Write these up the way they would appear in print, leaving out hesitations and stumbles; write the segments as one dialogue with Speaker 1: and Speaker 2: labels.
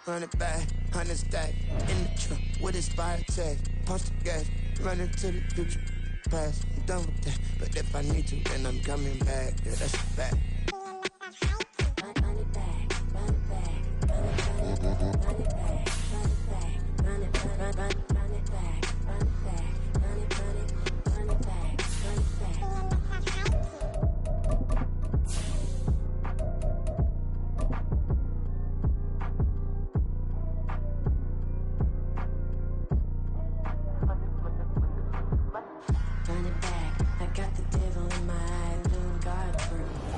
Speaker 1: Run it back, 100 stack, in the truck with expired tag. Punch the gas, run into the future. Past, I'm done with that. But if I need to, then I'm coming back. Yeah, that's a fact.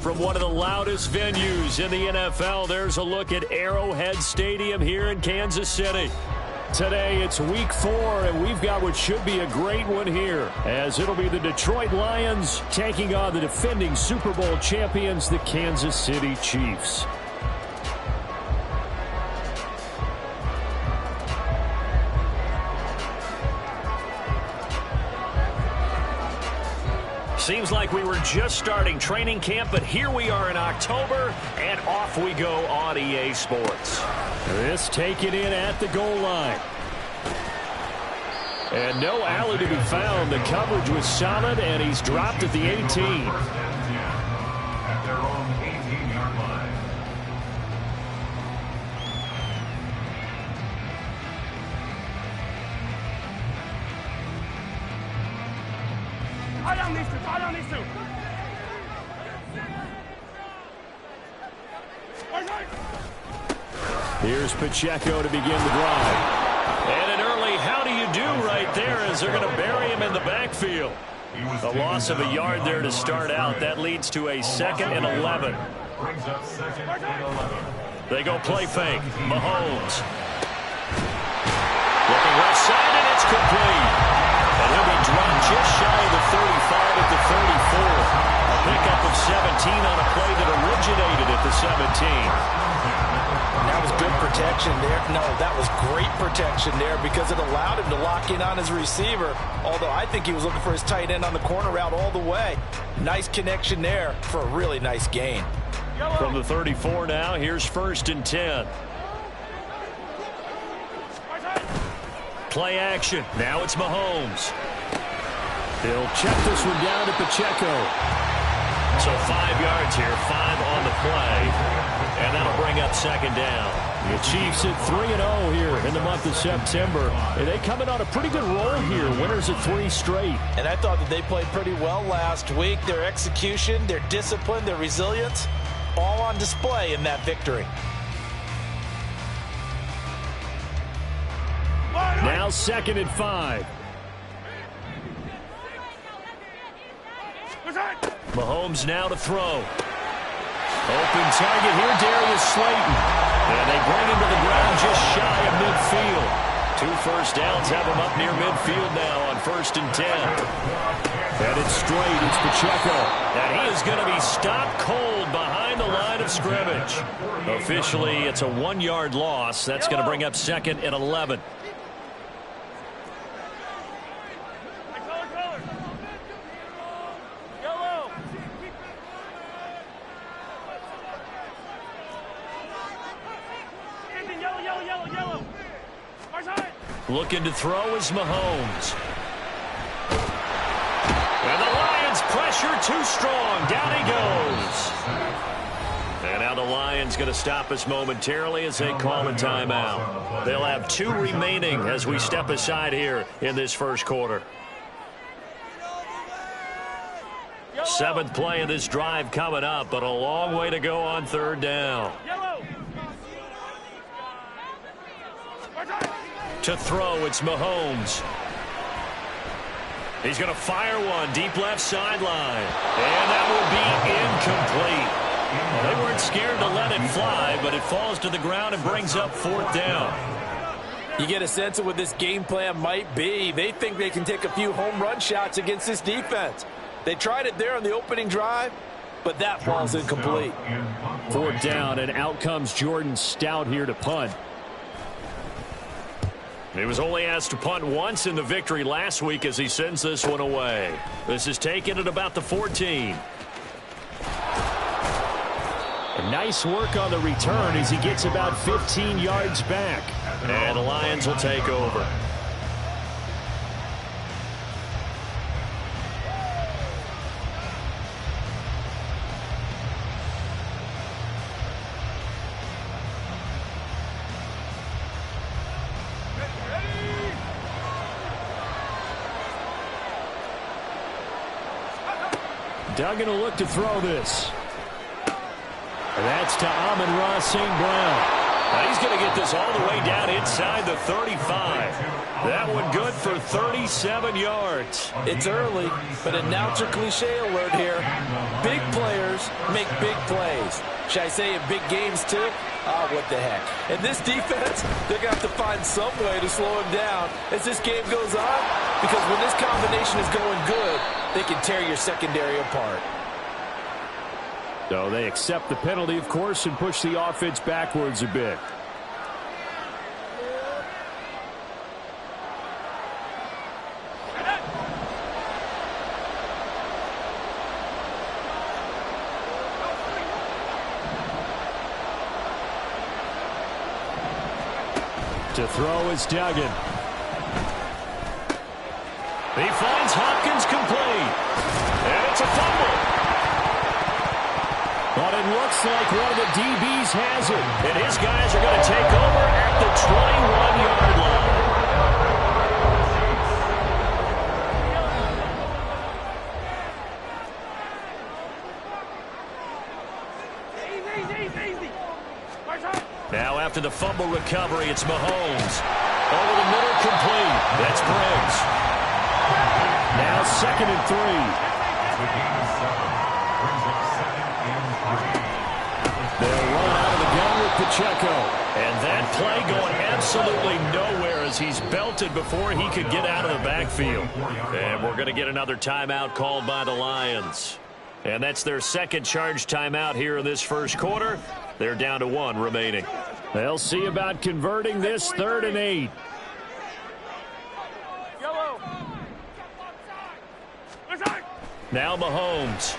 Speaker 2: From one of the loudest venues in the NFL, there's a look at Arrowhead Stadium here in Kansas City. Today, it's week 4, and we've got what should be a great one here, as it'll be the Detroit Lions taking on the defending Super Bowl champions, the Kansas City Chiefs. Seems like we were just starting training camp, but here we are in October, and off we go on EA Sports. This taken in at the goal line. And no alley to be found. The coverage was solid, and he's dropped at the 18. At their own 18-yard line.
Speaker 3: Tie down these two.
Speaker 2: Here's Pacheco to begin the drive. And an early how do you do right there as they're going to bury him in the backfield. A loss of a yard there to start out. That leads to a 2nd and 11. They go play fake. Mahomes. Looking left side, and it's complete. And he'll be dropped just shy of the 35 at the 34. A pickup of 17 on a play that originated at the 17.
Speaker 4: That was good protection there. No, that was great protection there because it allowed him to lock in on his receiver, although I think he was looking for his tight end on the corner route all the way. Nice connection there for a really nice gain.
Speaker 2: From the 34 now, here's 1st and 10. Play action. Now it's Mahomes. He'll check this one down to Pacheco. So 5 yards here, 5 on the play. And that'll bring up 2nd down. The Chiefs at 3-0 here in the month of September. And they come in on a pretty good roll here. Winners at 3 straight.
Speaker 4: And I thought that they played pretty well last week. Their execution, their discipline, their resilience, all on display in that victory.
Speaker 2: Now 2nd and 5. Mahomes now to throw. Open target here, Darius Slayton. And they bring him to the ground just shy of midfield. 2 first downs have him up near midfield now on 1st and 10. Headed straight, it's Pacheco. And he is going to be stopped cold behind the line of scrimmage. Officially, it's a 1-yard loss. That's going to bring up 2nd and 11. Looking to throw is Mahomes. And the Lions pressure too strong. Down he goes. And now the Lions going to stop us momentarily as they call a timeout. They'll have 2 remaining as we step aside here in this first quarter. 7th play of this drive coming up, but a long way to go on 3rd down. To throw, it's Mahomes. He's going to fire one deep left sideline. And that will be incomplete. They weren't scared to let it fly, but it falls to the ground and brings up 4th down.
Speaker 4: You get a sense of what this game plan might be. They think they can take a few home run shots against this defense. They tried it there on the opening drive, but that falls incomplete.
Speaker 2: 4th down, and out comes Jordan Stout here to punt. He was only asked to punt once in the victory last week as he sends this one away. This is taken at about the 14. Nice work on the return as he gets about 15 yards back. And the Lions will take over. Duggan will look to throw this. And that's to Amon-Ra St. Brown. Now he's going to get this all the way down inside the 35. That one good for 37 yards.
Speaker 4: It's early, but announcer cliche alert here. Big players make big plays. Should I say in big games too? Oh, what the heck. And this defense, they're going to have to find some way to slow him down as this game goes on. Because when this combination is going good, they can tear your secondary apart.
Speaker 2: So they accept the penalty, of course, and push the offense backwards a bit. To throw is Duggan. He finds Hopkins complete. And it's a fumble. But it looks like one of the DBs has it. And his guys are going to take over at the 21-yard line. Now after the fumble recovery, it's Mahomes. Over the middle, complete. That's Briggs. Now 2nd and 3. They'll run out of the gun with Pacheco. And that play going absolutely nowhere as he's belted before he could get out of the backfield. And we're going to get another timeout called by the Lions. And that's their second charge timeout here in this first quarter. They're down to 1 remaining. They'll see about converting this 3rd and 8. Now Mahomes.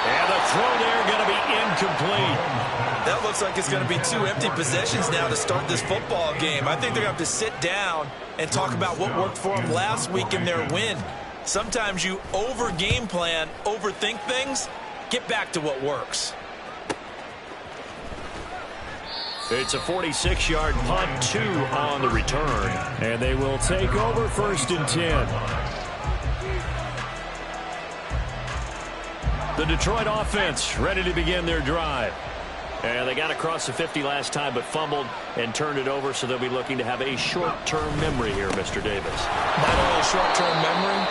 Speaker 2: And the throw there going to be incomplete.
Speaker 4: That looks like it's going to be 2 empty possessions now to start this football game. I think they're going to have to sit down and talk about what worked for them last week in their win. Sometimes you over-game plan, overthink things. Get back to what works.
Speaker 2: It's a 46-yard punt, 2 on the return. And they will take over 1st and 10. The Detroit offense ready to begin their drive. And they got across the 50 last time but fumbled and turned it over, so they'll be looking to have a short-term memory here, Mr. Davis.
Speaker 4: Not only a short-term memory,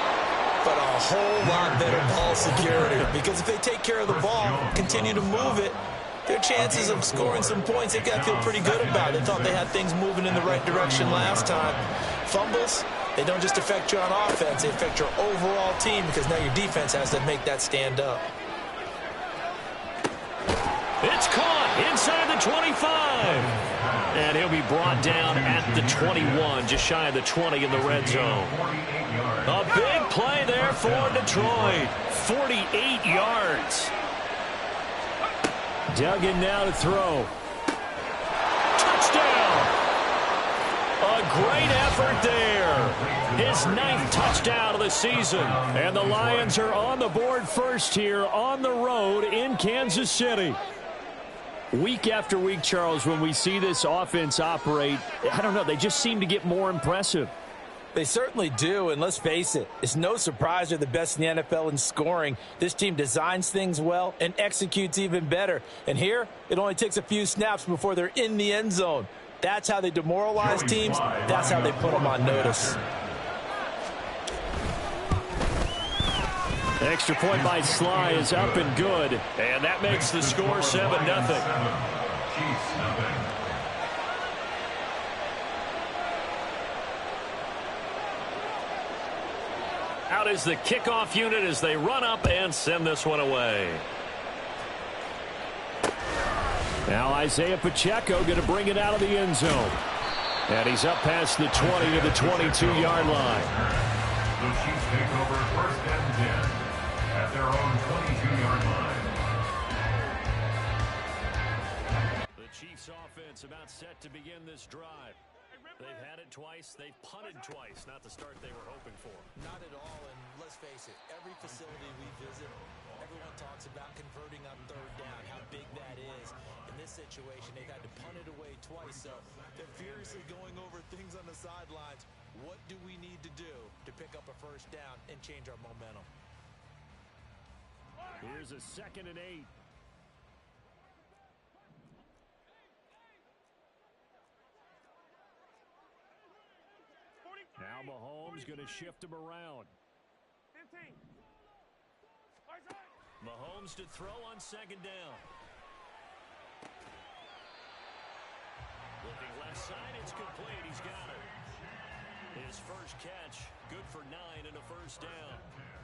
Speaker 4: but a whole lot better ball security. Because if they take care of the ball, continue to move it, their chances of scoring some points, they've got to feel pretty good about it. They thought they had things moving in the right direction last time. Fumbles, they don't just affect you on offense, they affect your overall team because now your defense has to make that stand up.
Speaker 2: It's caught inside the 25. And he'll be brought down at the 21, just shy of the 20 in the red zone. A big play there for Detroit. 48 yards. Duggan now to throw. Touchdown. A great effort there. His 9th touchdown of the season. And the Lions are on the board first here on the road in Kansas City. Week after week, Charles, when we see this offense operate, I don't know, they just seem to get more impressive.
Speaker 4: They certainly do, and let's face it, it's no surprise they're the best in the NFL in scoring. This team designs things well and executes even better. And here, it only takes a few snaps before they're in the end zone. That's how they demoralize teams. That's how they put them on notice.
Speaker 2: Extra point by Sly is up and good. And that makes the score 7-0. Out is the kickoff unit as they run up and send this one away. Now Isaiah Pacheco going to bring it out of the end zone. And he's up past the 20 to the 22-yard line.
Speaker 3: The Chiefs take over 1st and 10 at their own 22-yard line.
Speaker 2: Chiefs offense about set to begin this drive. They've had it twice. They've punted twice. Not the start they were hoping for.
Speaker 4: Not at all, and let's face it, every facility we visit, everyone talks about converting on third down, how big that is. In this situation, they've had to punt it away twice, so they're furiously going over things on the sidelines. What do we need to do to pick up a first down and change our momentum?
Speaker 2: Here's a 2nd and 8. Now Mahomes going to shift him around.
Speaker 3: 15.
Speaker 2: Mahomes to throw on 2nd down. Looking left side, it's complete. He's got it. His first catch, good for 9 and a first down.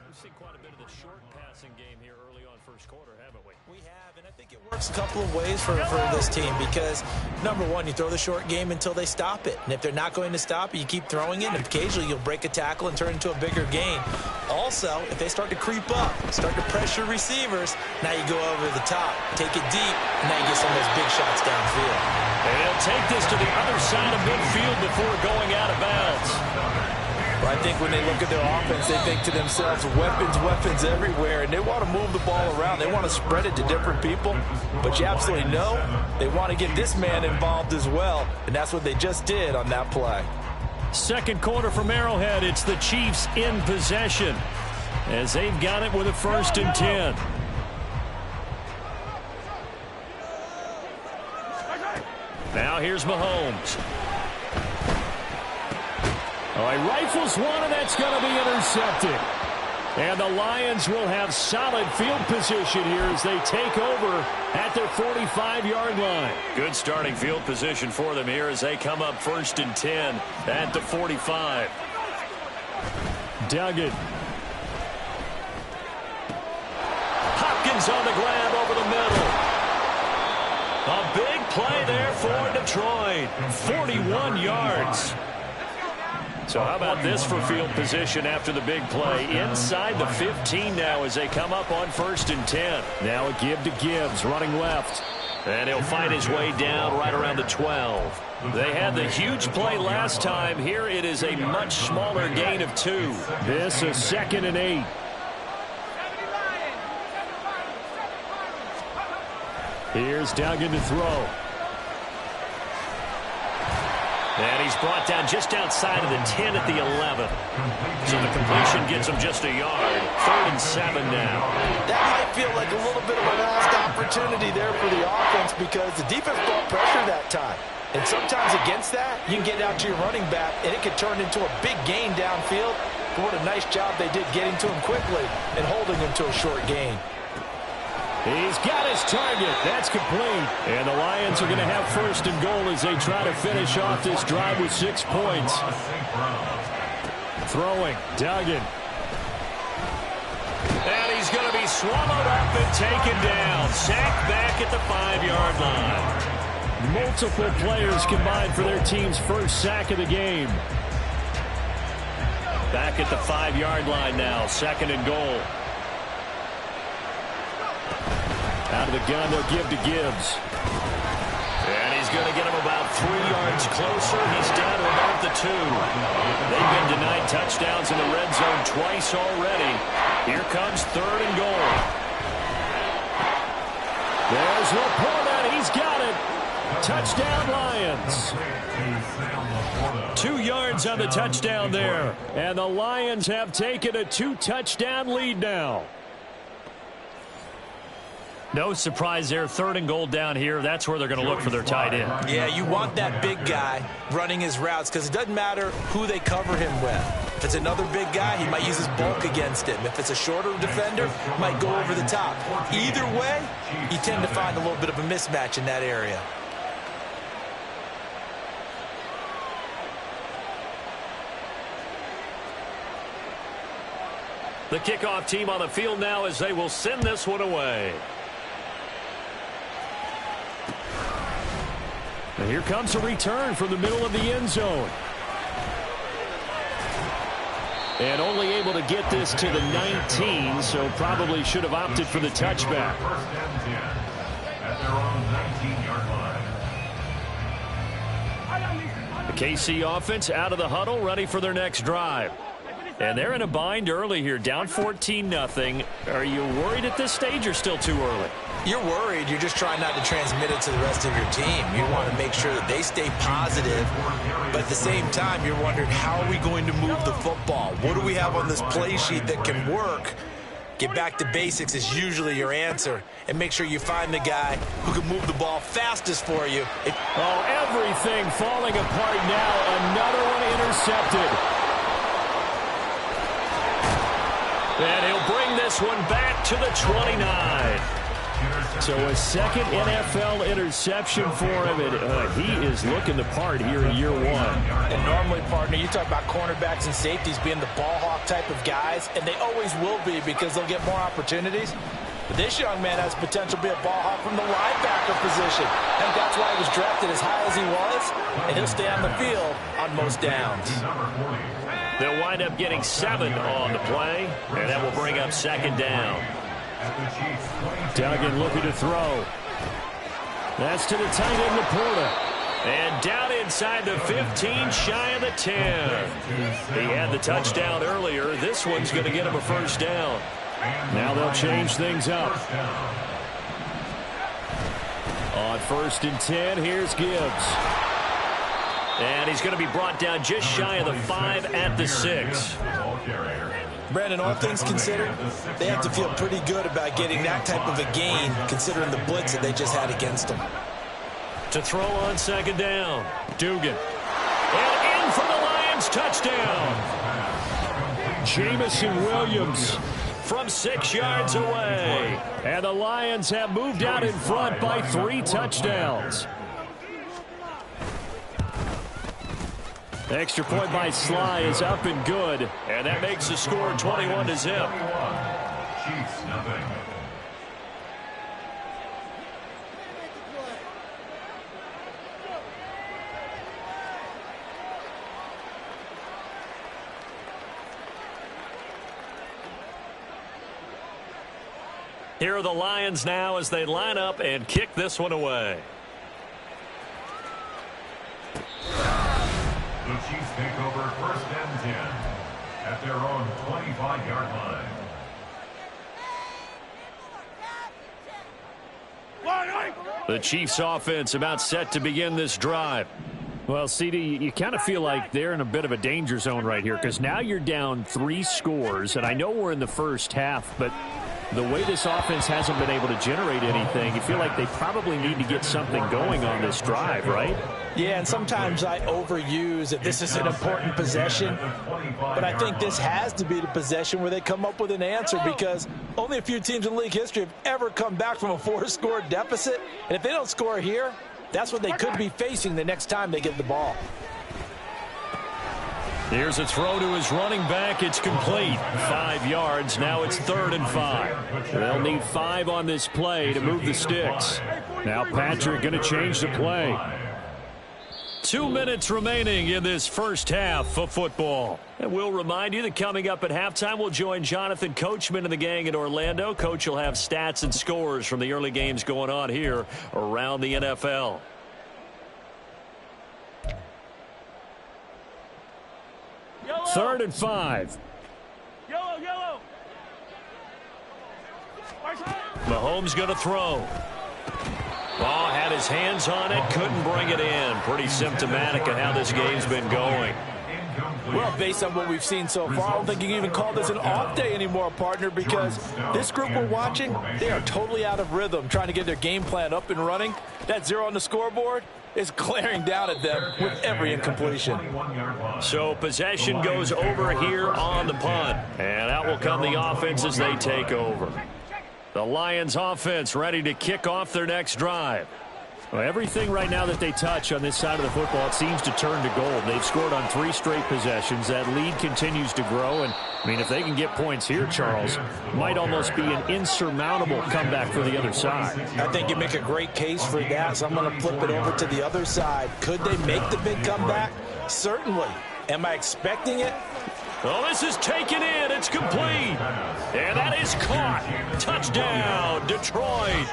Speaker 2: We've seen quite a bit of the short passing game here early on first quarter, haven't we?
Speaker 4: We have, and I think it works a couple of ways for this team because, number one, you throw the short game until they stop it. And if they're not going to stop it, you keep throwing it, and occasionally you'll break a tackle and turn it into a bigger gain. Also, if they start to creep up, start to pressure receivers, now you go over the top, take it deep, and now you get some of those big shots downfield.
Speaker 2: And he'll take this to the other side of midfield before going out of bounds.
Speaker 4: Well, I think when they look at their offense, they think to themselves, weapons, weapons everywhere, and they want to move the ball around. They want to spread it to different people, but you absolutely know they want to get this man involved as well, and that's what they just did on that play.
Speaker 2: Second quarter from Arrowhead, it's the Chiefs in possession as they've got it with a 1st and 10. Now here's Mahomes. Oh, he rifles one, and that's going to be intercepted. And the Lions will have solid field position here as they take over at their 45-yard line. Good starting field position for them here as they come up 1st and 10 at the 45. Duggan. Hopkins on the grab over the middle. A big play there for Detroit. 41 yards. So how about this for field position after the big play? Inside the 15 now as they come up on 1st and 10. Now a give to Gibbs running left. And he'll find his way down right around the 12. They had the huge play last time. Here it is a much smaller gain of 2. This is 2nd and 8. Here's Duggan to throw. And he's brought down just outside of the 10 at the 11. So the completion gets him just a yard. 3rd and 7 now.
Speaker 4: That might feel like a little bit of a lost opportunity there for the offense because the defense brought pressure that time. And sometimes against that, you can get out to your running back, and it could turn into a big gain downfield. But what a nice job they did getting to him quickly and holding him to a short gain.
Speaker 2: He's got his target. That's complete. And the Lions are going to have 1st and goal as they try to finish off this drive with 6 points. Throwing. Duggan. And he's going to be swallowed up and taken down. Sacked back at the 5-yard line. Multiple players combined for their team's first sack of the game. Back at the 5-yard line now. 2nd and goal. Out of the gun, they'll give to Gibbs. And he's going to get him about 3 yards closer. He's down to about the 2. They've been denied touchdowns in the red zone twice already. Here comes 3rd and goal. There's Laporta. He's got it. Touchdown, Lions. 2 yards on the touchdown there. And the Lions have taken a 2-touchdown lead now. No surprise there. 3rd and goal down here. That's where they're going to look for their tight end.
Speaker 4: Yeah, you want that big guy running his routes because it doesn't matter who they cover him with. If it's another big guy, he might use his bulk against him. If it's a shorter defender, he might go over the top. Either way, you tend to find a little bit of a mismatch in that area.
Speaker 2: The kickoff team on the field now as they will send this one away. And here comes a return from the middle of the end zone. And only able to get this to the 19, so probably should have opted for the touchback.
Speaker 3: First and 10 at their own 19-yard line.
Speaker 2: The KC offense out of the huddle, ready for their next drive. And they're in a bind early here, down 14-0. Are you worried at this stage or still too early?
Speaker 4: You're worried. You're just trying not to transmit it to the rest of your team. You want to make sure that they stay positive, but at the same time, you're wondering, how are we going to move the football? What do we have on this play sheet that can work? Get back to basics is usually your answer, and make sure you find the guy who can move the ball fastest for you.
Speaker 2: Everything falling apart now. Another one intercepted. And he'll bring this one back to the 29. So a second NFL interception for him, and he is looking the part here in year one.
Speaker 4: And normally, partner, you talk about cornerbacks and safeties being the ball hawk type of guys, and they always will be because they'll get more opportunities. But this young man has potential to be a ball hawk from the linebacker position. I think that's why he was drafted as high as he was, and he'll stay on the field on most downs.
Speaker 2: They'll wind up getting 7 on the play, and that will bring up second down. Duggan looking to throw. That's to the tight end, Laporta. And down inside the 15, shy of the 10. He had the touchdown earlier. This one's going to get him a first down. Now they'll change things up. On 1st and 10, here's Gibbs. And he's going to be brought down just shy of the 5 at the 6.
Speaker 4: Brandon, all things considered, they have to feel pretty good about getting that type of a gain, considering the blitz that they just had against them.
Speaker 2: To throw on second down, Dugan. And in for the Lions, touchdown. Jamison Williams from 6 yards away. And the Lions have moved out in front by 3 touchdowns. Extra point by Sly is up and good, and that makes the score 21-0.
Speaker 3: Chiefs, nothing.
Speaker 2: Here are the Lions now as they line up and kick this one away.
Speaker 3: The Chiefs take over 1st and 10 at their own 25-yard line.
Speaker 2: The Chiefs offense about set to begin this drive. Well, CD, you kind of feel like they're in a bit of a danger zone right here because now you're down 3 scores, and I know we're in the first half, but the way this offense hasn't been able to generate anything, you feel like they probably need to get something going on this drive, right?
Speaker 4: Yeah, and sometimes I overuse that this is an important possession, but I think this has to be the possession where they come up with an answer because only a few teams in league history have ever come back from a 4-score deficit, and if they don't score here, that's what they could be facing the next time they get the ball.
Speaker 2: Here's a throw to his running back. It's complete. 5 yards. Now it's 3rd and 5. They'll need 5 on this play to move the sticks. Now Patrick going to change the play. 2 minutes remaining in this first half of football. And we'll remind you that coming up at halftime, we'll join Jonathan Coachman and the gang in Orlando. Coach will have stats and scores from the early games going on here around the NFL.
Speaker 5: Yellow.
Speaker 2: 3rd and 5.
Speaker 5: Yellow.
Speaker 2: Mahomes going to throw. Oh, had his hands on it, couldn't bring it in. Pretty symptomatic of how this game's been going.
Speaker 4: Well, based on what we've seen so far, I don't think you can even call this an off day anymore, partner, because this group we're watching, they are totally out of rhythm, trying to get their game plan up and running. That 0 on the scoreboard is glaring down at them with every incompletion.
Speaker 2: So possession goes over here on the punt, and out will come the offense as they take over. The Lions offense ready to kick off their next drive. Well, everything right now that they touch on this side of the football, it seems to turn to gold. They've scored on 3 straight possessions. That lead continues to grow. And, I mean, if they can get points here, Charles, might almost be an insurmountable comeback for the other side.
Speaker 4: I think you make a great case for that, so I'm going to flip it over to the other side. Could they make the big comeback? Certainly. Am I expecting it?
Speaker 2: Well, this is taken in. It's complete. And that is caught. Touchdown, Detroit.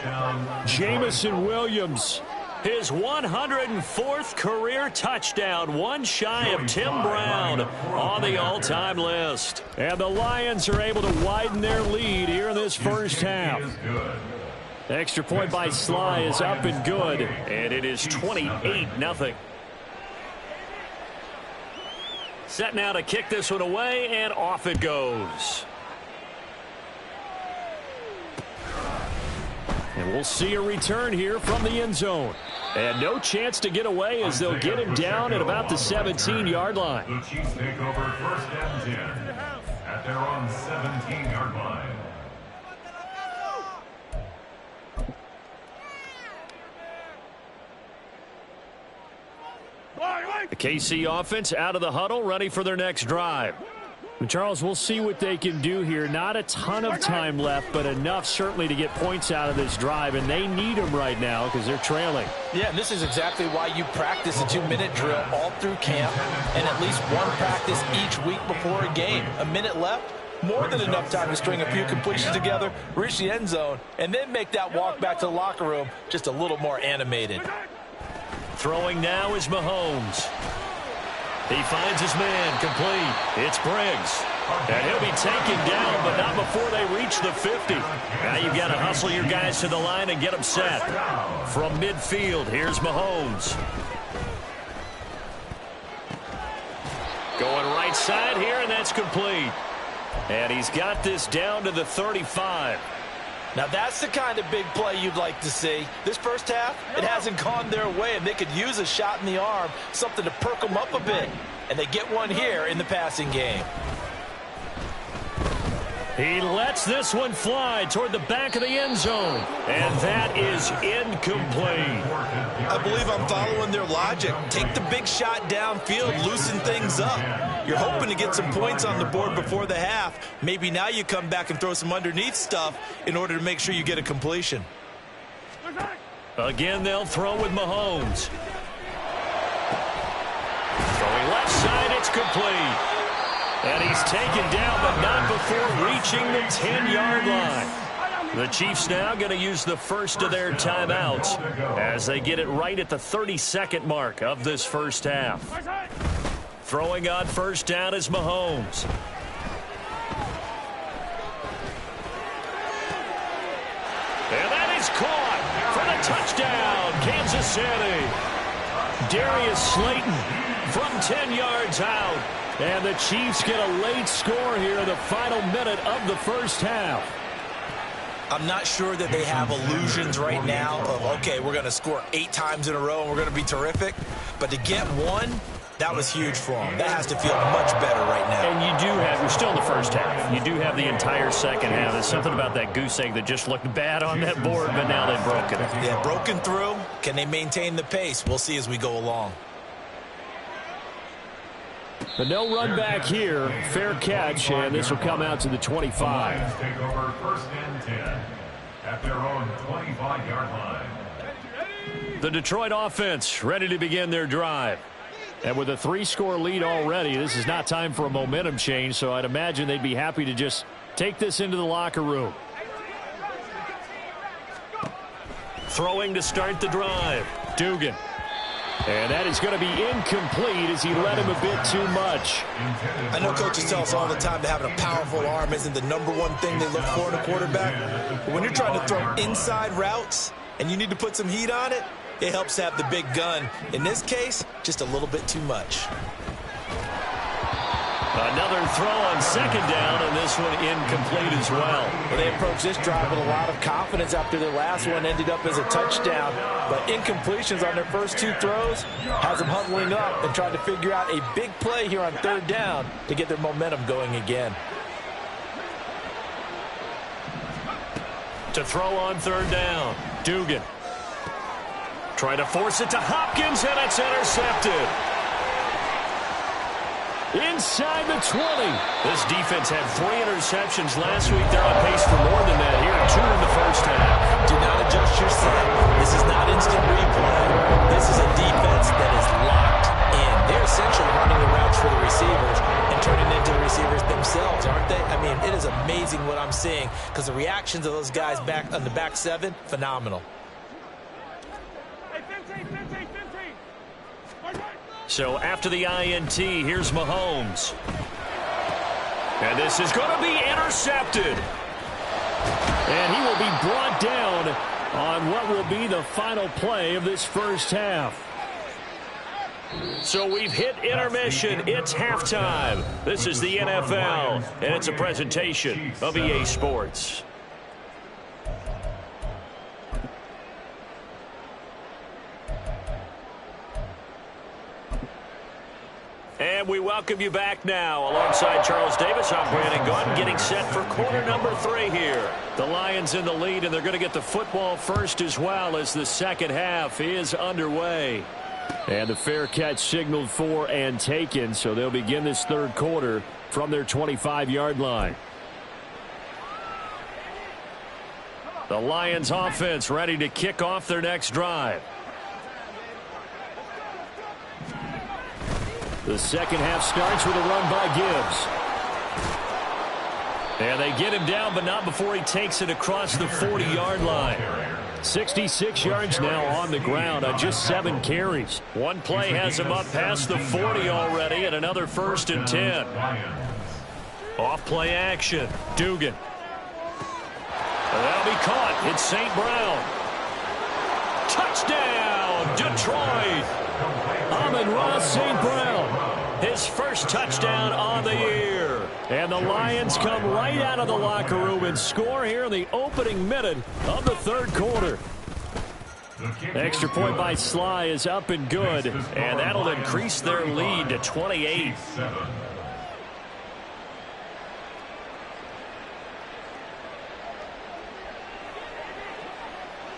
Speaker 2: Jamison Williams His 104th career touchdown, one shy of Tim Brown on the all-time list. And the Lions are able to widen their lead here in this first half. Extra point by Sly is up and good, and it is 28-0. Set now to kick this one away, and off it goes. And we'll see a return here from the end zone. And no chance to get away as they'll get him down at about the 17-yard line.
Speaker 3: The Chiefs take over 1st and 10 at their own 17-yard line.
Speaker 2: The KC offense out of the huddle, ready for their next drive. And Charles, we'll see what they can do here. Not a ton of time left, but enough certainly to get points out of this drive, and they need them right now because they're trailing.
Speaker 4: Yeah, and this is exactly why you practice a 2-minute drill all through camp and at least one practice each week before a game. A minute left, more than enough time to string a few completions together, reach the end zone, and then make that walk back to the locker room just a little more animated.
Speaker 2: Throwing now is Mahomes. He finds his man, complete. It's Briggs. And he'll be taken down, but not before they reach the 50. Now you've got to hustle your guys to the line and get them set. From midfield, here's Mahomes. Going right side here, and that's complete. And he's got this down to the 35.
Speaker 4: Now that's the kind of big play you'd like to see. This first half, it hasn't gone their way, and they could use a shot in the arm, something to perk them up a bit. And they get one here in the passing game.
Speaker 2: He lets this one fly toward the back of the end zone. And that is incomplete.
Speaker 4: I believe I'm following their logic. Take the big shot downfield, loosen things up. You're hoping to get some points on the board before the half. Maybe now you come back and throw some underneath stuff in order to make sure you get a completion.
Speaker 2: Again, they'll throw with Mahomes. Throwing left side, it's complete. And he's taken down, but not before reaching the 10-yard line. The Chiefs now going to use the first of their timeouts as they get it right at the 32nd mark of this first half. Throwing on first down is Mahomes. And that is caught for the touchdown, Kansas City. Darius Slayton from 10 yards out. And the Chiefs get a late score here in the final minute of the first half.
Speaker 4: I'm not sure that they have illusions right now of, okay, we're going to score 8 times in a row and we're going to be terrific. But to get one, that was huge for them. That has to feel much better right now.
Speaker 2: And you do have, you're still in the first half. You do have the entire second half. There's something about that goose egg that just looked bad on that board, but now they've broken it.
Speaker 4: Yeah, broken through. Can they maintain the pace? We'll see as we go along.
Speaker 2: But no run back here. Fair catch, and this will come out to the 25.
Speaker 3: Lions take over 1st and 10 at their own 25-yard line.
Speaker 2: The Detroit offense ready to begin their drive. And with a 3-score lead already, this is not time for a momentum change, so I'd imagine they'd be happy to just take this into the locker room. Throwing to start the drive. Dugan. And that is going to be incomplete as he led him a bit too much.
Speaker 4: I know coaches tell us all the time that having a powerful arm isn't the #1 thing they look for in a quarterback. But when you're trying to throw inside routes and you need to put some heat on it, it helps to have the big gun. In this case, just a little bit too much.
Speaker 2: Another throw on second down, and this one incomplete as well.
Speaker 4: Well, they approached this drive with a lot of confidence after their last one ended up as a touchdown. But incompletions on their first 2 throws has them huddling up and trying to figure out a big play here on 3rd down to get their momentum going again.
Speaker 2: To throw on 3rd down, Dugan. Trying to force it to Hopkins, and it's intercepted. Inside the 20. This defense had 3 interceptions last week. They're on pace for more than that here. 2 in the first half.
Speaker 4: Do not adjust your set. This is not instant replay. This is a defense that is locked in. They're essentially running the routes for the receivers and turning into the receivers themselves, aren't they? I mean, it is amazing what I'm seeing because the reactions of those guys back on the back 7, phenomenal.
Speaker 2: So after the INT, here's Mahomes. And this is going to be intercepted. And he will be brought down on what will be the final play of this first half. So we've hit intermission. It's halftime. This is the NFL, and it's a presentation of EA Sports. And we welcome you back now. Alongside Charles Davis, I'm Brandon Gunn, getting set for quarter number 3 here. The Lions in the lead, and they're going to get the football first as well as the second half is underway. And the fair catch signaled for and taken, so they'll begin this third quarter from their 25-yard line. The Lions offense ready to kick off their next drive. The second half starts with a run by Gibbs. And they get him down, but not before he takes it across the 40-yard line. 66 yards now on the ground on just 7 carries. One play has him up past the 40 already, and another 1st and 10. Off play action. Dugan. And that'll be caught. It's St. Brown. Touchdown, Detroit. Amon-Ra St. Brown. His first touchdown on the year. And the Lions come right out of the locker room and score here in the opening minute of the third quarter. Extra point by Sly is up and good, and that'll increase their lead to 28.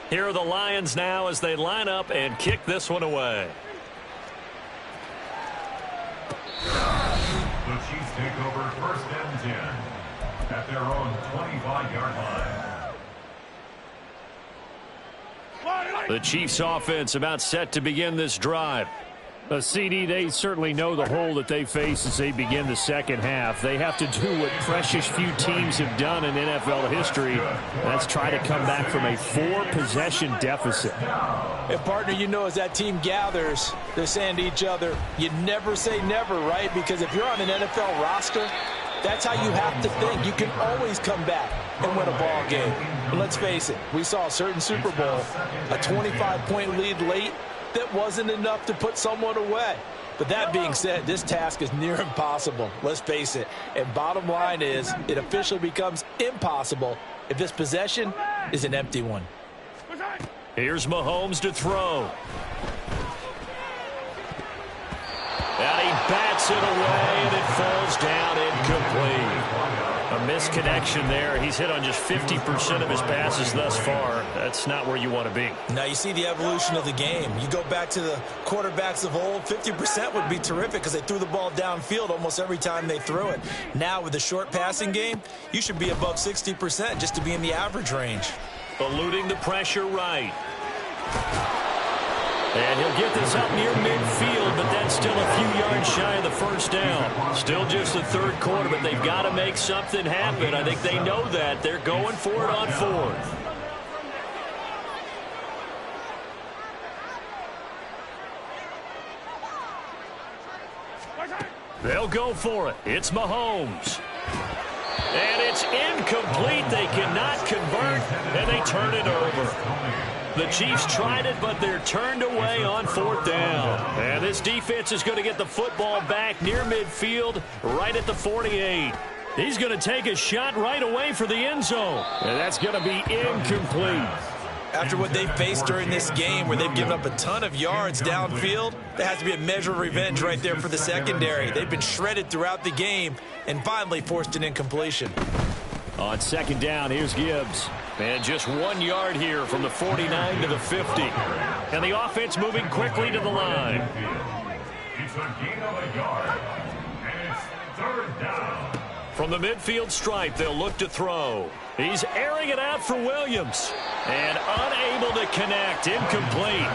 Speaker 2: Here are the Lions now as they line up and kick this one away.
Speaker 3: The Chiefs take over 1st and 10 at their own 25-yard line.
Speaker 2: The Chiefs offense about set to begin this drive.
Speaker 6: CD, they certainly know the hole that they face as they begin the second half. They have to do what precious few teams have done in NFL history. That's try to come back from a 4-possession deficit.
Speaker 4: And, partner, you know, as that team gathers, they're saying to each other, you never say never, right? Because if you're on an NFL roster, that's how you have to think. You can always come back and win a ball game. But let's face it, we saw a certain Super Bowl, a 25-point lead late, that wasn't enough to put someone away. But that being said, this task is near impossible. Let's face it. And bottom line is, it officially becomes impossible if this possession is an empty one.
Speaker 2: Here's Mahomes to throw. And he bats it away, and it falls down incomplete. A misconnection there. He's hit on just 50% of his passes thus far. That's not where you want to be.
Speaker 4: Now you see the evolution of the game. You go back to the quarterbacks of old, 50% would be terrific because they threw the ball downfield almost every time they threw it. Now with the short passing game, you should be above 60% just to be in the average range.
Speaker 2: Eluding the pressure right. And he'll get this up near midfield, but that's still a few yards shy of the first down. Still just the third quarter, but they've got to make something happen. I think they know that. They're going for it on 4th. They'll go for it. It's Mahomes. And it's incomplete. They cannot convert, and they turn it over. The Chiefs tried it, but they're turned away on 4th down. And this defense is going to get the football back near midfield, right at the 48. He's going to take a shot right away for the end zone. And that's going to be incomplete.
Speaker 4: After what they faced during this game where they've given up a ton of yards downfield, there has to be a measure of revenge right there for the secondary. They've been shredded throughout the game and finally forced an incompletion.
Speaker 2: On 2nd down, here's Gibbs. And just 1 yard here from the 49 to the 50. And the offense moving quickly to the line.
Speaker 3: It's a gain of a yard, and it's 3rd down.
Speaker 2: From the midfield stripe, they'll look to throw. He's airing it out for Williams. And unable to connect, incomplete.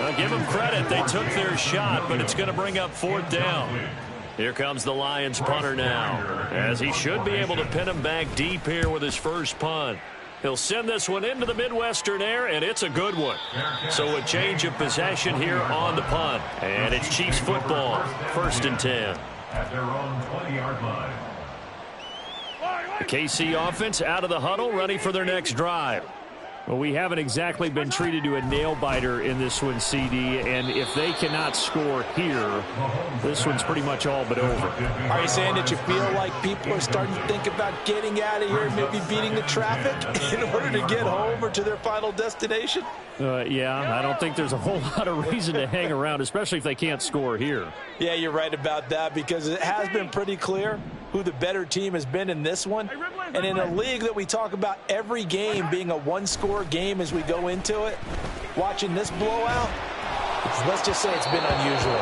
Speaker 2: I'll give them credit. They took their shot, but it's going to bring up 4th down. Here comes the Lions punter now, as he should be able to pin him back deep here with his first punt.
Speaker 6: He'll send this one into the Midwestern air, and it's a good one. So a change of possession here on the punt. And it's Chiefs football, 1st and 10.
Speaker 3: At their own 20-yard line.
Speaker 6: The KC offense out of the huddle, ready for their next drive. Well, we haven't exactly been treated to a nail-biter in this one, CD, and if they cannot score here, this one's pretty much all but over.
Speaker 4: Are you saying that you feel like people are starting to think about getting out of here and maybe beating the traffic in order to get home or to their final destination?
Speaker 6: Yeah, I don't think there's a whole lot of reason to hang around, especially if they can't score here.
Speaker 4: Yeah, you're right about that, because it has been pretty clear who the better team has been in this one. And in a league that we talk about every game being a one-score game as we go into it, watching this blowout, let's just say it's been unusual.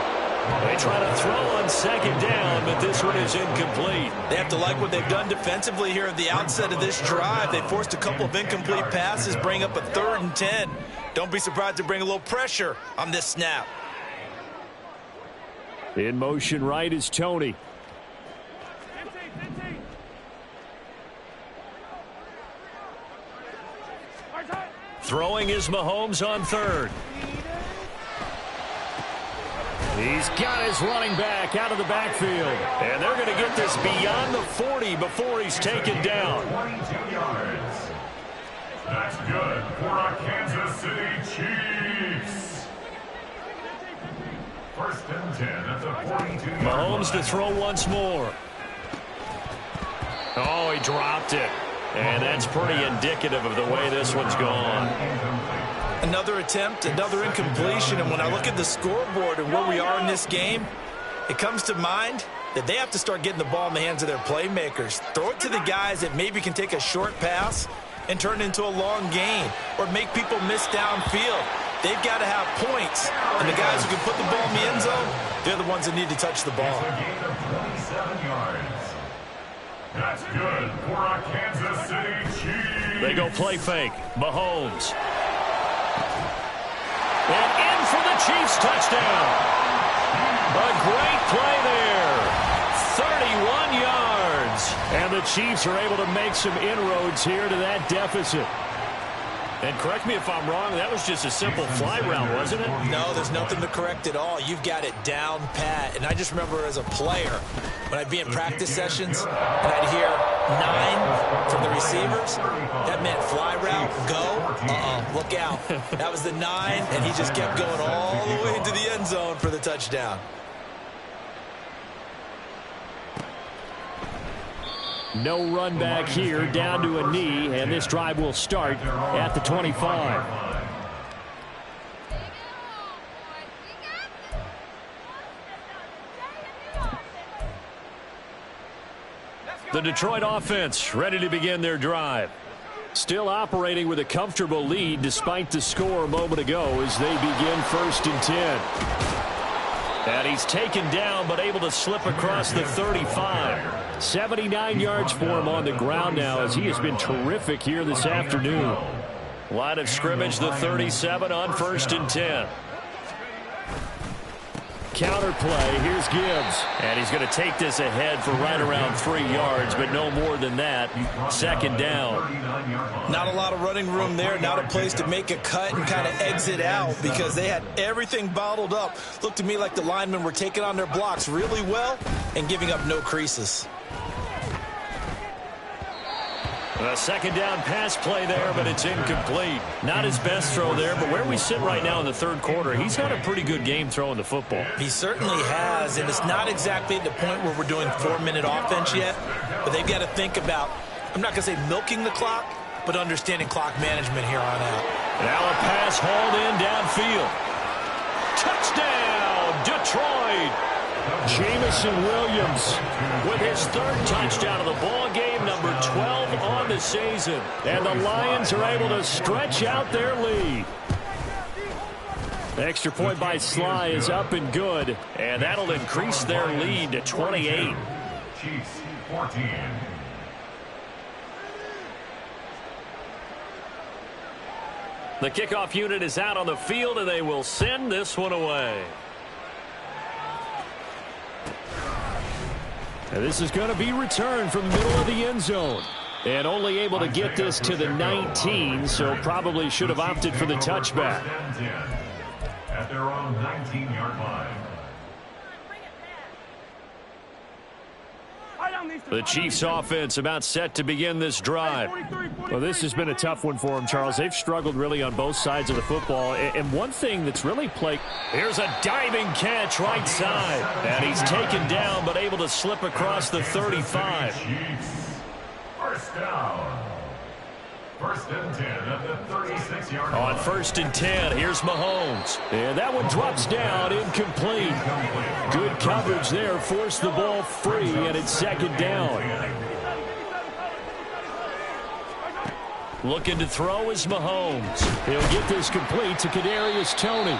Speaker 6: They try to throw on 2nd down, but this one is incomplete.
Speaker 4: They have to like what they've done defensively here at the outset of this drive. They forced a couple of incomplete passes, bring up a 3rd and 10. Don't be surprised to bring a little pressure on this snap.
Speaker 6: In motion right is Tony. Throwing is Mahomes on 3rd. He's got his running back out of the backfield. And they're going to get this beyond the 40 before he's taken down.
Speaker 3: 22 yards. That's good for our Kansas City Chiefs. 1st and 10 at the 42-yard line.
Speaker 6: Mahomes to throw once more. Oh, he dropped it. And that's pretty indicative of the way this one's gone.
Speaker 4: Another attempt, another incompletion, and when I look at the scoreboard and where we are in this game, it comes to mind that they have to start getting the ball in the hands of their playmakers. Throw it to the guys that maybe can take a short pass and turn it into a long gain or make people miss downfield. They've got to have points, and the guys who can put the ball in the end zone, they're the ones that need to touch the ball.
Speaker 3: It's a gain of 27 yards. That's good for our Kansas City Chiefs.
Speaker 6: They go play fake. Mahomes. And in for the Chiefs touchdown. A great play there. 31 yards. And the Chiefs are able to make some inroads here to that deficit. And correct me if I'm wrong, that was just a simple fly route, wasn't it?
Speaker 4: No, there's nothing to correct at all. You've got it down pat. And I just remember as a player, when I'd be in practice sessions and I'd hear 9 from the receivers, that meant fly route, go, look out. That was the 9, and he just kept going all the way into the end zone for the touchdown.
Speaker 6: No run back here, down to a knee, and this drive will start at the 25. The Detroit offense ready to begin their drive. Still operating with a comfortable lead despite the score a moment ago as they begin 1st and 10. And he's taken down but able to slip across the 35. 79 yards for him on the ground now as he has been terrific here this afternoon. Line of scrimmage, the 37 on 1st and 10. Counter play, here's Gibbs. And he's going to take this ahead for right around 3 yards, but no more than that. 2nd down.
Speaker 4: Not a lot of running room there, not a place to make a cut and kind of exit out because they had everything bottled up. Looked to me like the linemen were taking on their blocks really well and giving up no creases.
Speaker 6: A 2nd down pass play there, but it's incomplete. Not his best throw there, but where we sit right now in the 3rd quarter, he's had a pretty good game throwing the football.
Speaker 4: He certainly has, and it's not exactly at the point where we're doing 4-minute offense yet, but they've got to think about, I'm not going to say milking the clock, but understanding clock management here on out.
Speaker 6: Now a pass hauled in downfield. Touchdown, Detroit! Jamison Williams with his 3rd touchdown of the ball game, number 12 on the season. And the Lions are able to stretch out their lead. The extra point by Sly is up and good, and that'll increase their lead to 28.
Speaker 3: Chiefs 14.
Speaker 6: The kickoff unit is out on the field, and they will send this one away. And this is going to be returned from the middle of the end zone. And only able to get this to the 19, so probably should have opted for the touchback.
Speaker 3: At their own 19-yard line.
Speaker 6: The Chiefs offense about set to begin this drive. Well, this has been a tough one for them, Charles. They've struggled really on both sides of the football. And one thing that's really plagued, here's a diving catch right side. And he's taken down but able to slip across the 35.
Speaker 3: First down. First and 10 at the 36-yard line.
Speaker 6: On first and 10, here's Mahomes. And that one drops down, incomplete. Good coverage there, forced the ball free, and it's second down. Looking to throw is Mahomes. He'll get this complete to Kadarius Toney.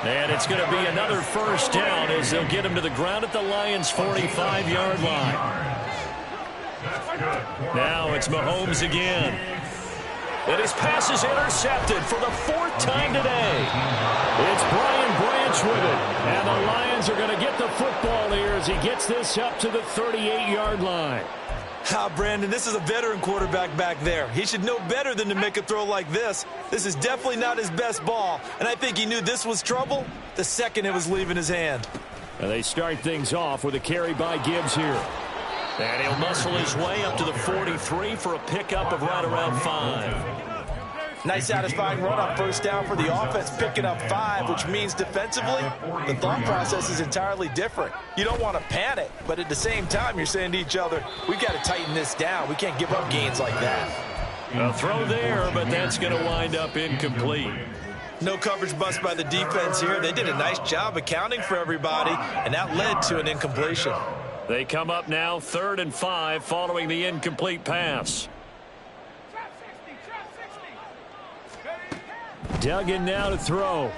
Speaker 6: And it's going to be another first down as they'll get him to the ground at the Lions' 45-yard line. Now it's Mahomes again. And his pass is intercepted for the fourth time today. It's Brian Branch with it. And the Lions are going to get the football here as he gets this up to the 38-yard line.
Speaker 7: Brandon, this is a veteran quarterback back there. He should know better than to make a throw like this. This is definitely not his best ball. And I think he knew this was trouble the second it was leaving his hand.
Speaker 6: And they start things off with a carry by Gibbs here. And he'll muscle his way up to the 43 for a pickup of right around 5.
Speaker 4: Nice satisfying run on first down for the offense, picking up 5, which means defensively, the thought process is entirely different. You don't want to panic, but at the same time, you're saying to each other, we've got to tighten this down. We can't give up gains like that.
Speaker 6: A throw there, but that's going to wind up incomplete.
Speaker 7: No coverage bust by the defense here. They did a nice job accounting for everybody, and that led to an incompletion.
Speaker 6: They come up now 3rd and 5 following the incomplete pass. Dug in now to throw.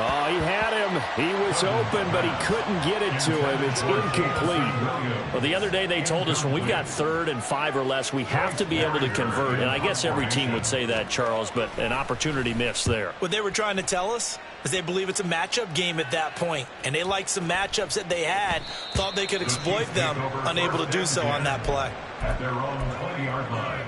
Speaker 6: Oh, he had him. He was open, but he couldn't get it to him. It's incomplete.
Speaker 2: Well, the other day they told us when we've got 3rd and 5 or less, we have to be able to convert. And I guess every team would say that, Charles, but an opportunity missed there.
Speaker 7: What they were trying to tell us is they believe it's a matchup game at that point. And they liked some matchups that they had, thought they could exploit them, unable to do so on that play.
Speaker 3: At their own 20-yard line.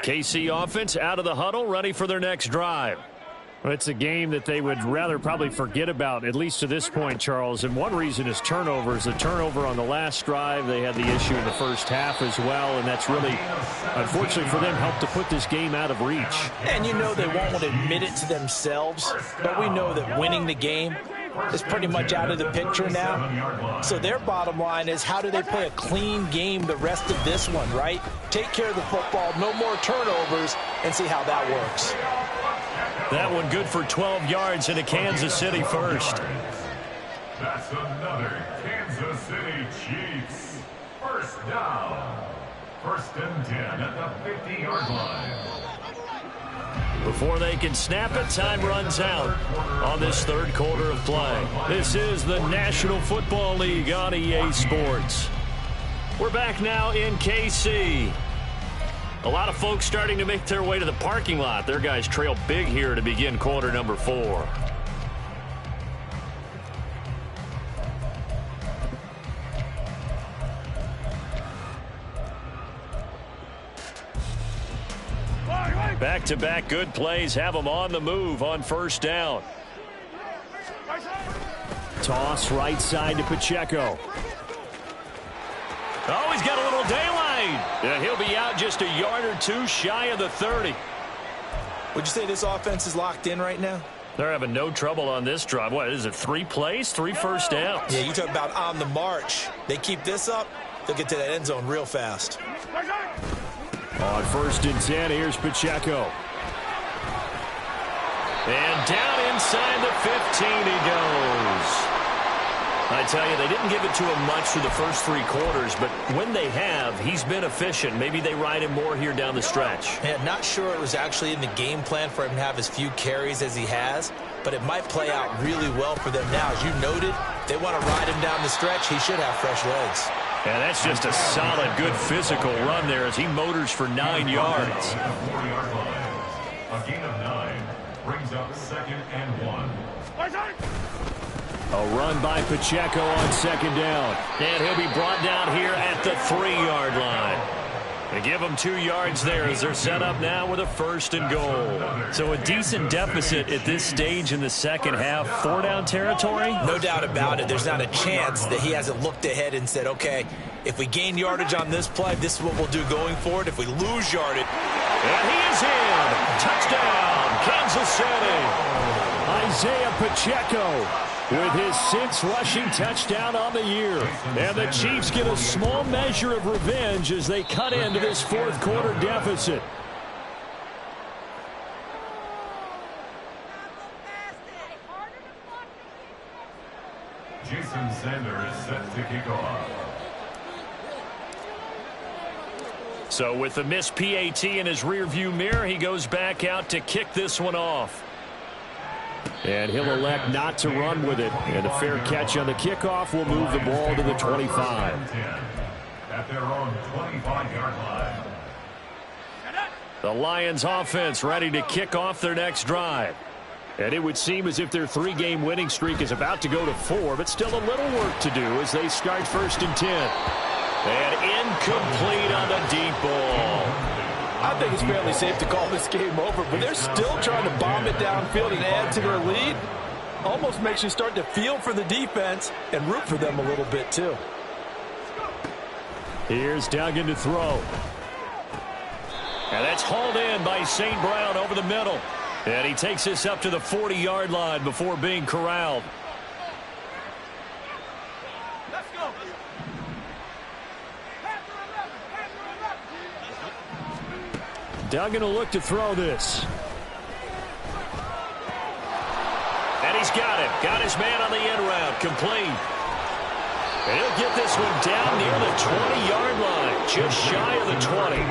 Speaker 6: KC offense out of the huddle, ready for their next drive. Well, it's a game that they would rather probably forget about, at least to this point, Charles. And one reason is turnovers. The turnover on the last drive, they had the issue in the first half as well, and that's really, unfortunately for them, helped to put this game out of reach.
Speaker 4: And you know they won't want to admit it to themselves, but we know that winning the game is pretty much out of the picture now. So their bottom line is, how do they play a clean game the rest of this one, right? Take care of the football, no more turnovers, and see how that works.
Speaker 2: That one good for 12 yards into Kansas City first.
Speaker 3: That's another Kansas City Chiefs. First down. First and 10 at the 50-yard line.
Speaker 2: Before they can snap it, time runs out on this 3rd quarter of play. This is the National Football League on EA Sports. We're back now in KC. A lot of folks starting to make their way to the parking lot. Their guys trail big here to begin quarter number 4. Back-to-back good plays have them on the move on first down.
Speaker 6: Toss right side to Pacheco.
Speaker 2: Oh, he's got a little daylight. And he'll be out just a yard or two shy of the 30.
Speaker 7: Would you say this offense is locked in right now?
Speaker 2: They're having no trouble on this drive. What is it, 3 plays, 3 first downs?
Speaker 7: Yeah, you talk about on the march. They keep this up, they'll get to that end zone real fast.
Speaker 6: On first and 10, here's Pacheco.
Speaker 2: And down inside the 15 he goes. I tell you, they didn't give it to him much through the first 3 quarters, but when they have, he's been efficient. Maybe they ride him more here down the stretch.
Speaker 7: Yeah, not sure it was actually in the game plan for him to have as few carries as he has, but it might play out really well for them now. As you noted, they want to ride him down the stretch. He should have fresh legs.
Speaker 6: And that's just a solid, good physical run there as he motors for 9 yards.
Speaker 3: A gain of 9 brings up 2nd and 1.
Speaker 6: A run by Pacheco on 2nd down. And he'll be brought down here at the 3-yard line. They give him 2 yards there as they're set up now with a 1st and goal. So a decent deficit at this stage in the second half. 4-down territory?
Speaker 4: No doubt about it. There's not a chance that he hasn't looked ahead and said, okay, if we gain yardage on this play, this is what we'll do going forward. If we lose yardage.
Speaker 6: And he is in. Touchdown, Kansas City. Isaiah Pacheco with his 6th rushing touchdown on the year. And the Chiefs get a small measure of revenge as they cut into this 4th quarter deficit.
Speaker 3: Jason Sanders set to kick off.
Speaker 6: So with the missed PAT in his rearview mirror, he goes back out to kick this one off. And he'll elect not to run with it. And a fair catch on the kickoff will move the ball to the 25.
Speaker 3: At their own 25-yard line.
Speaker 6: The Lions offense ready to kick off their next drive. And it would seem as if their 3-game winning streak is about to go to 4, but still a little work to do as they start 1st and 10. And incomplete on the deep ball.
Speaker 4: I think it's fairly safe to call this game over, but they're still trying to bomb it downfield and add to their lead. Almost makes you start to feel for the defense and root for them a little bit, too.
Speaker 6: Here's Duggan to throw. And that's hauled in by St. Brown over the middle. And he takes this up to the 40-yard line before being corralled.
Speaker 5: Let's go.
Speaker 6: Duggan will look to throw this. And he's got it. Got his man on the end route. Complete. And he'll get this one down near the 20-yard line. Just shy of the 20.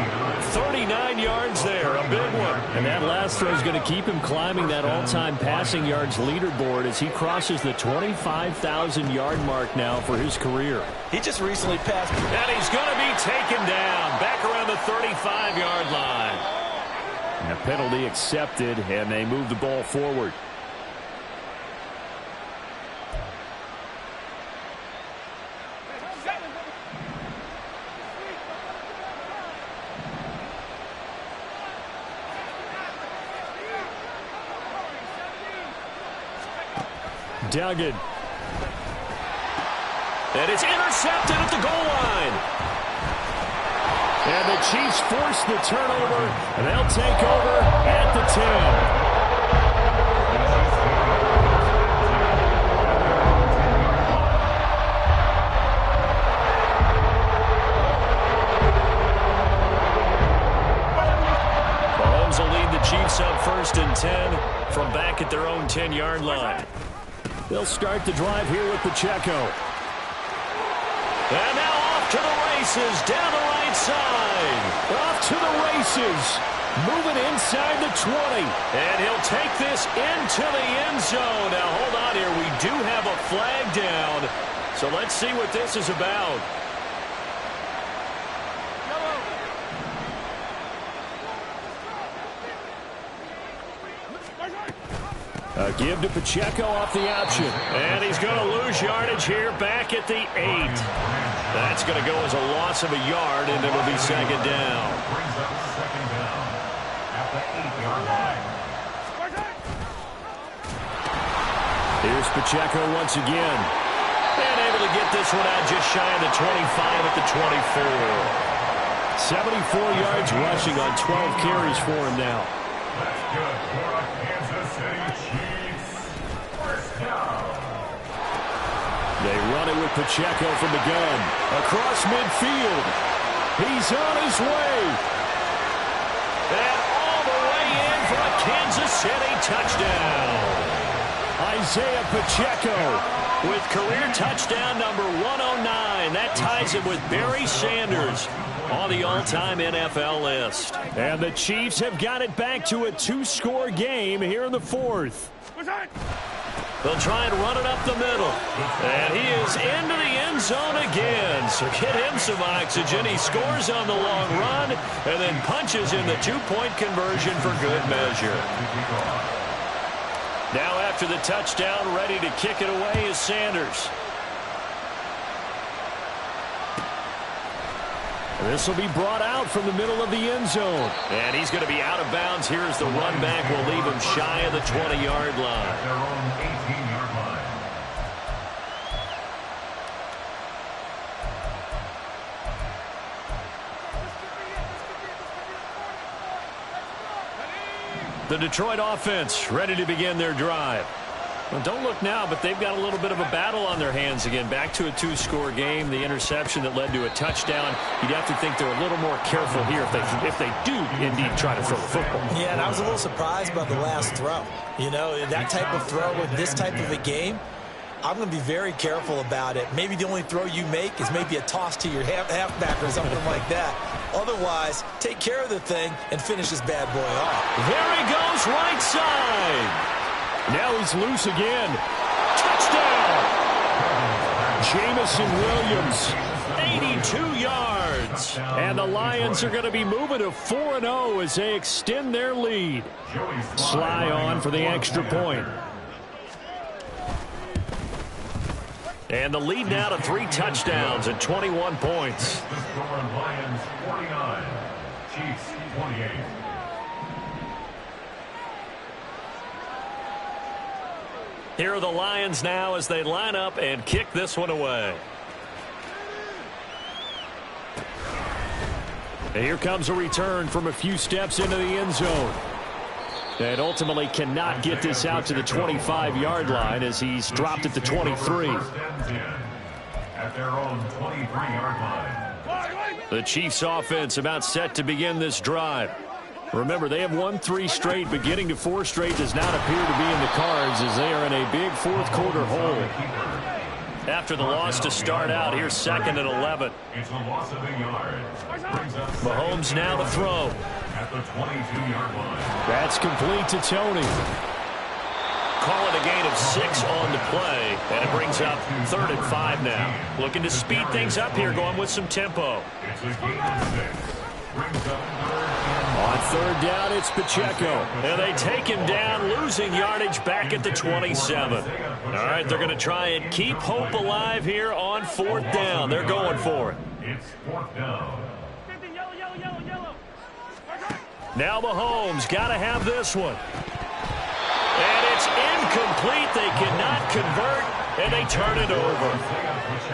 Speaker 6: 39 yards there. A big one. And that last throw is going to keep him climbing that all-time passing yards leaderboard as he crosses the 25,000-yard mark now for his career.
Speaker 4: He just recently passed.
Speaker 6: And he's going to be taken down back around the 35-yard line. And a penalty accepted, and they move the ball forward. Duggan. And it's intercepted at the goal line. And the Chiefs force the turnover, and they'll take over at the 10. Mahomes will lead the Chiefs up 1st and 10 from back at their own 10-yard line. They'll start the drive here with Pacheco. And now off to the races, down the right side. Off to the races. Moving inside the 20. And he'll take this into the end zone. Now, hold on here. We do have a flag down. So let's see what this is about. A give to Pacheco off the option. And he's going to lose yardage here back at the 8. That's going to go as a loss of a yard, and it'll be 2nd down.
Speaker 3: Brings up 2nd down at the 8-yard line.
Speaker 6: Here's Pacheco once again. And able to get this one out just shy of the 25 at the 24. 74 yards rushing on 12 carries for him now.
Speaker 3: That's good for a Kansas City Chiefs. 1st down.
Speaker 6: They run it with Pacheco from the gun. Across midfield. He's on his way. And all the way in for a Kansas City touchdown. Isaiah Pacheco with career touchdown number 109. That ties him with Barry Sanders on the all-time NFL list. And the Chiefs have got it back to a 2-score game here in the 4th.
Speaker 2: They'll try and run it up the middle. And he is into the end zone again. So get him some oxygen. He scores on the long run and then punches in the two-point conversion for good measure. Now after the touchdown, ready to kick it away is Sanders. This will be brought out from the middle of the end zone. And he's going to be out of bounds here as the run back will leave him shy of the 20-yard line.
Speaker 3: Their own 18-yard line.
Speaker 2: The Detroit offense ready to begin their drive. Well, don't look now, but they've got a little bit of a battle on their hands again. Back to a two-score game. The interception that led to a touchdown. You'd have to think they're a little more careful here if they do indeed try to throw the football.
Speaker 4: Yeah, and I was a little surprised by the last throw. You know, that type of throw with this type of a game, I'm going to be very careful about it. Maybe the only throw you make is maybe a toss to your halfback or something like that. Otherwise, take care of the thing and finish this bad boy off.
Speaker 2: There he goes, right side. Now he's loose again. Touchdown! Jamison Williams, 82 yards. And the Lions are going to be moving to 4-0 as they extend their lead. Sly on for the extra point. And the lead now to 3 touchdowns and 21 points.
Speaker 3: The score, Lions 49, Chiefs 28.
Speaker 2: Here are the Lions now as they line up and kick this one away. And here comes a return from a few steps into the end zone. And ultimately cannot get this out to the 25-yard line as he's dropped at the 23.
Speaker 3: At their own 23-yard line.
Speaker 2: The Chiefs offense about set to begin this drive. Remember, they have won 3 straight, but getting to 4 straight does not appear to be in the cards as they are in a big fourth-quarter hole. After the loss to start out, here's 2nd and 11.
Speaker 3: It's a loss of a yard.
Speaker 2: Mahomes now to throw.
Speaker 3: At the 22-yard line.
Speaker 2: That's complete to Tony. Call it a gain of 6 on the play, and it brings up 3rd and 5 now. Looking to speed things up here, going with some tempo.
Speaker 3: It's a gain of 6. Brings up 3rd.
Speaker 2: On 3rd down, it's Pacheco. And they take him down, losing yardage back at the 27. All right, they're going to try and keep hope alive here on 4th down. They're going for it.
Speaker 3: It's 4th down.
Speaker 2: Now Mahomes got to have this one. And it's incomplete. They cannot convert, and they turn it over.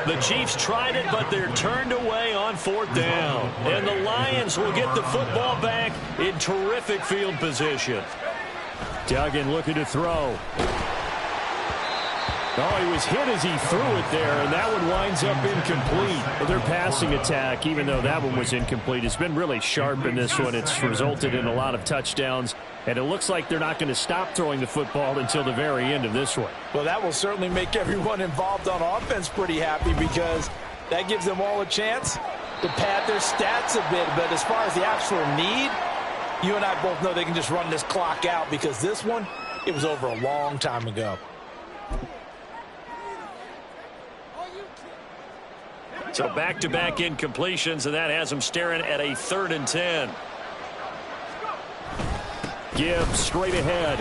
Speaker 2: The Chiefs tried it, but they're turned away on 4th down. And the Lions will get the football back in terrific field position. Duggan looking to throw. Oh, he was hit as he threw it there, and that one winds up incomplete. But their passing attack, even though that one was incomplete, has been really sharp in this one. It's resulted in a lot of touchdowns, and it looks like they're not going to stop throwing the football until the very end of this one.
Speaker 4: Well, that will certainly make everyone involved on offense pretty happy because that gives them all a chance to pad their stats a bit. But as far as the actual need, you and I both know they can just run this clock out because this one, it was over a long time ago.
Speaker 2: So back-to-back incompletions, and that has them staring at a 3rd and 10. Gibbs straight ahead.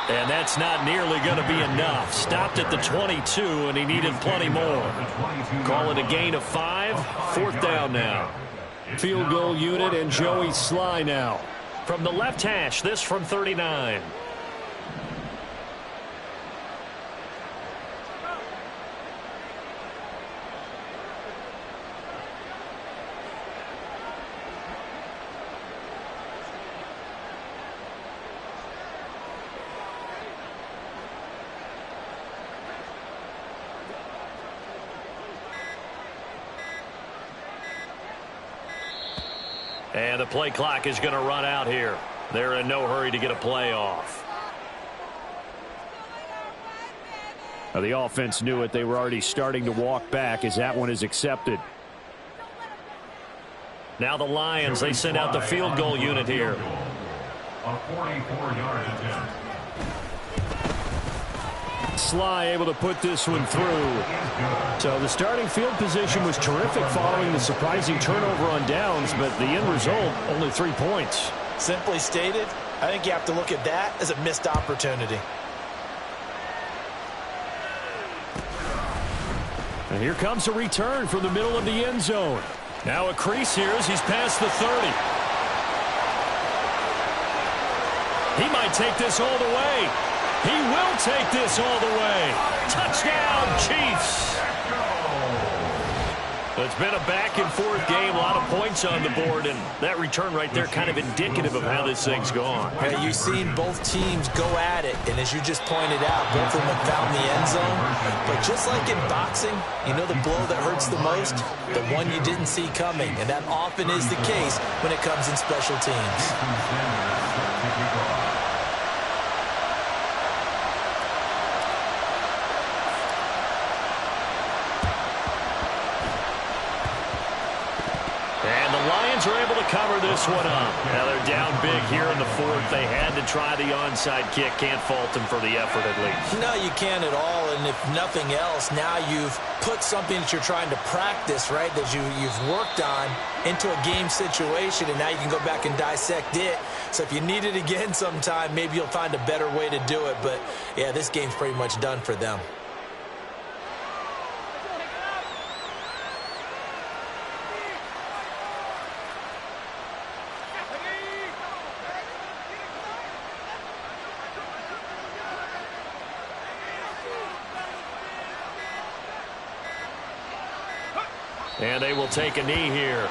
Speaker 2: And that's not nearly going to be enough. Stopped at the 22, and he needed plenty more. Call it a gain of 5. 4th down now. Field goal unit and Joey Sly now. From the left hash, this from 39. And the play clock is going to run out here. They're in no hurry to get a play off. Now the offense knew it. They were already starting to walk back as that one is accepted. Now the Lions, they send out the field goal unit here.
Speaker 3: A 44-yard attempt.
Speaker 6: Sly able to put this one through. So the starting field position was terrific following the surprising turnover on downs, but the end result, only 3 points.
Speaker 4: Simply stated, I think you have to look at that as a missed opportunity.
Speaker 6: And here comes a return from the middle of the end zone. Now a crease here as he's past the 30. He might take this all the way. He will take this all the way. Touchdown, Chiefs. It's been a back-and-forth game, a lot of points on the board, and that return right there kind of indicative of how this thing's gone.
Speaker 4: Yeah, you've seen both teams go at it, and as you just pointed out, both of them have found the end zone. But just like in boxing, you know the blow that hurts the most? The one you didn't see coming, and that often is the case when it comes in special teams.
Speaker 6: Are able to cover this one up. Now they're down big here in the fourth. They had to try the onside kick. Can't fault them for the effort at least.
Speaker 4: No, you can't at all. And if nothing else, now you've put something that you're trying to practice, right, that you've worked on into a game situation, and now you can go back and dissect it. So if you need it again sometime, maybe you'll find a better way to do it. But, yeah, this game's pretty much done for them.
Speaker 6: And they will take a knee here.